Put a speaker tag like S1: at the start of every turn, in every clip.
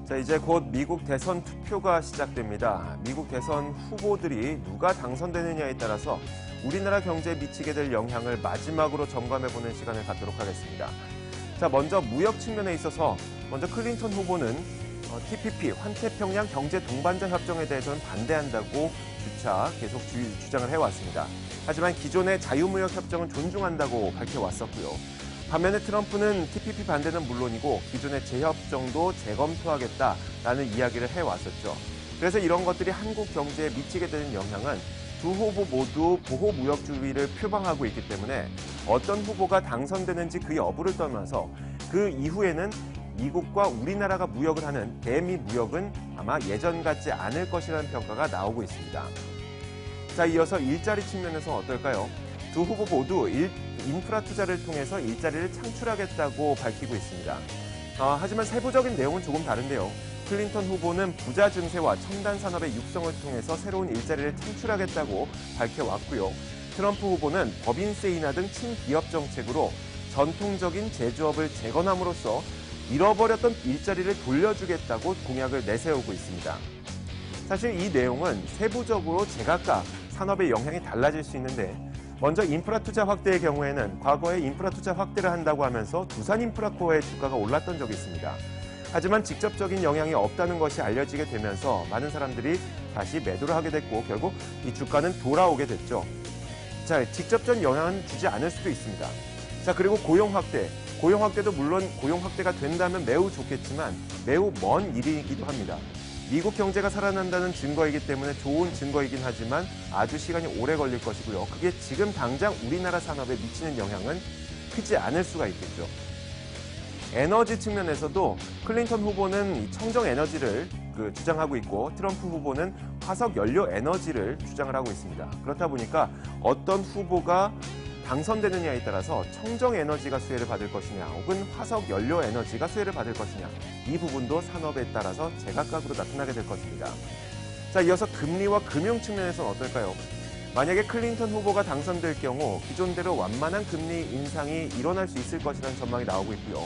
S1: 자, 이제 곧 미국 대선 투표가 시작됩니다. 미국 대선 후보들이 누가 당선되느냐에 따라서 우리나라 경제에 미치게 될 영향을 마지막으로 점검해보는 시간을 갖도록 하겠습니다. 자, 먼저 무역 측면에 있어서 먼저 클린턴 후보는 TPP, 환태평양 경제 동반자 협정에 대해서는 반대한다고 주차 계속 주장을 해왔습니다. 하지만 기존의 자유무역 협정은 존중한다고 밝혀왔었고요. 반면에 트럼프는 TPP 반대는 물론이고 기존의 재협정도 재검토하겠다라는 이야기를 해왔었죠. 그래서 이런 것들이 한국 경제에 미치게 되는 영향은 두 후보 모두 보호무역주의를 표방하고 있기 때문에 어떤 후보가 당선되는지 그 여부를 떠나서 그 이후에는 미국과 우리나라가 무역을 하는 대미 무역은 아마 예전 같지 않을 것이라는 평가가 나오고 있습니다. 자, 이어서 일자리 측면에서 어떨까요? 두 후보 모두 인프라 투자를 통해서 일자리를 창출하겠다고 밝히고 있습니다. 하지만 세부적인 내용은 조금 다른데요. 클린턴 후보는 부자 증세와 첨단 산업의 육성을 통해서 새로운 일자리를 창출하겠다고 밝혀왔고요. 트럼프 후보는 법인세 인하 등 친기업 정책으로 전통적인 제조업을 재건함으로써 잃어버렸던 일자리를 돌려주겠다고 공약을 내세우고 있습니다. 사실 이 내용은 세부적으로 제각각 산업의 영향이 달라질 수 있는데 먼저 인프라 투자 확대의 경우에는 과거에 인프라 투자 확대를 한다고 하면서 두산인프라코어의 주가가 올랐던 적이 있습니다. 하지만 직접적인 영향이 없다는 것이 알려지게 되면서 많은 사람들이 다시 매도를 하게 됐고 결국 이 주가는 돌아오게 됐죠. 자, 직접적인 영향은 주지 않을 수도 있습니다. 자, 그리고 고용 확대. 고용 확대도 물론 고용 확대가 된다면 매우 좋겠지만 매우 먼 일이기도 합니다. 미국 경제가 살아난다는 증거이기 때문에 좋은 증거이긴 하지만 아주 시간이 오래 걸릴 것이고요. 그게 지금 당장 우리나라 산업에 미치는 영향은 크지 않을 수가 있겠죠. 에너지 측면에서도 클린턴 후보는 청정 에너지를 주장하고 있고 트럼프 후보는 화석 연료 에너지를 주장을 하고 있습니다. 그렇다 보니까 어떤 후보가 당선되느냐에 따라서 청정 에너지가 수혜를 받을 것이냐 혹은 화석 연료 에너지가 수혜를 받을 것이냐 이 부분도 산업에 따라서 제각각으로 나타나게 될 것입니다. 자, 이어서 금리와 금융 측면에서는 어떨까요? 만약에 클린턴 후보가 당선될 경우 기존대로 완만한 금리 인상이 일어날 수 있을 것이라는 전망이 나오고 있고요.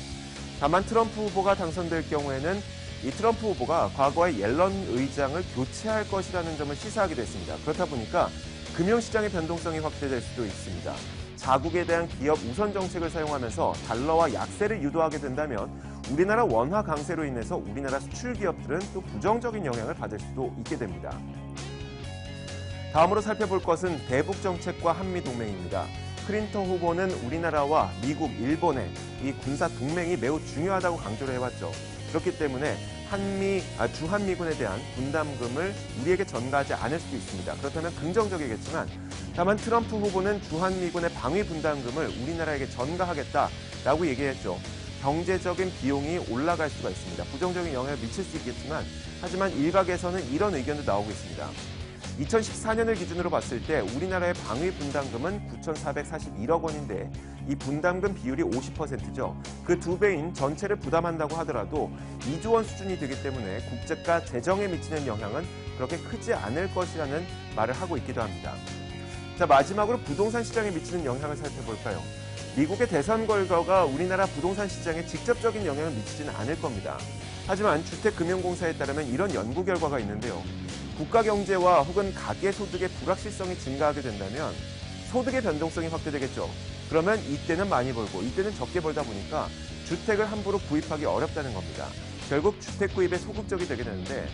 S1: 다만 트럼프 후보가 당선될 경우에는 이 트럼프 후보가 과거의 옐런 의장을 교체할 것이라는 점을 시사하기도 했습니다. 그렇다 보니까 금융시장의 변동성이 확대될 수도 있습니다. 자국에 대한 기업 우선 정책을 사용하면서 달러와 약세를 유도하게 된다면 우리나라 원화 강세로 인해서 우리나라 수출 기업들은 또 부정적인 영향을 받을 수도 있게 됩니다. 다음으로 살펴볼 것은 대북 정책과 한미 동맹입니다. 클린턴 후보는 우리나라와 미국, 일본의 이 군사 동맹이 매우 중요하다고 강조를 해왔죠. 그렇기 때문에 주한미군에 대한 분담금을 우리에게 전가하지 않을 수도 있습니다. 그렇다면 긍정적이겠지만 다만 트럼프 후보는 주한미군의 방위 분담금을 우리나라에게 전가하겠다라고 얘기했죠. 경제적인 비용이 올라갈 수가 있습니다. 부정적인 영향을 미칠 수 있겠지만 하지만 일각에서는 이런 의견도 나오고 있습니다. 2014년을 기준으로 봤을 때 우리나라의 방위 분담금은 9,441억 원인데 이 분담금 비율이 50%죠. 그 2배인 전체를 부담한다고 하더라도 2조 원 수준이 되기 때문에 국가 재정에 미치는 영향은 그렇게 크지 않을 것이라는 말을 하고 있기도 합니다. 자, 마지막으로 부동산 시장에 미치는 영향을 살펴볼까요? 미국의 대선 결과가 우리나라 부동산 시장에 직접적인 영향을 미치지는 않을 겁니다. 하지만 주택금융공사에 따르면 이런 연구 결과가 있는데요. 국가 경제와 혹은 가계 소득의 불확실성이 증가하게 된다면 소득의 변동성이 확대되겠죠. 그러면 이때는 많이 벌고 이때는 적게 벌다 보니까 주택을 함부로 구입하기 어렵다는 겁니다. 결국 주택 구입에 소극적이 되게 되는데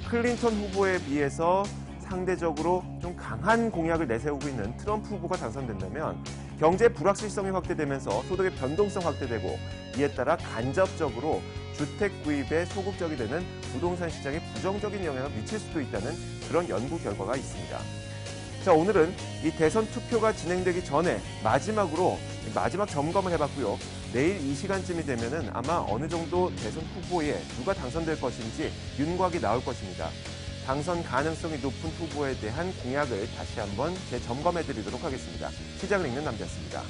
S1: 클린턴 후보에 비해서 상대적으로 좀 강한 공약을 내세우고 있는 트럼프 후보가 당선된다면 경제 불확실성이 확대되면서 소득의 변동성 확대되고 이에 따라 간접적으로 주택 구입에 소극적이 되는 부동산 시장에 부정적인 영향을 미칠 수도 있다는 그런 연구 결과가 있습니다. 자, 오늘은 이 대선 투표가 진행되기 전에 마지막 점검을 해봤고요. 내일 이 시간쯤이 되면은 아마 어느 정도 대선 후보에 누가 당선될 것인지 윤곽이 나올 것입니다. 당선 가능성이 높은 후보에 대한 공약을 다시 한번 재점검해 드리도록 하겠습니다. 시장을 읽는 남자였습니다.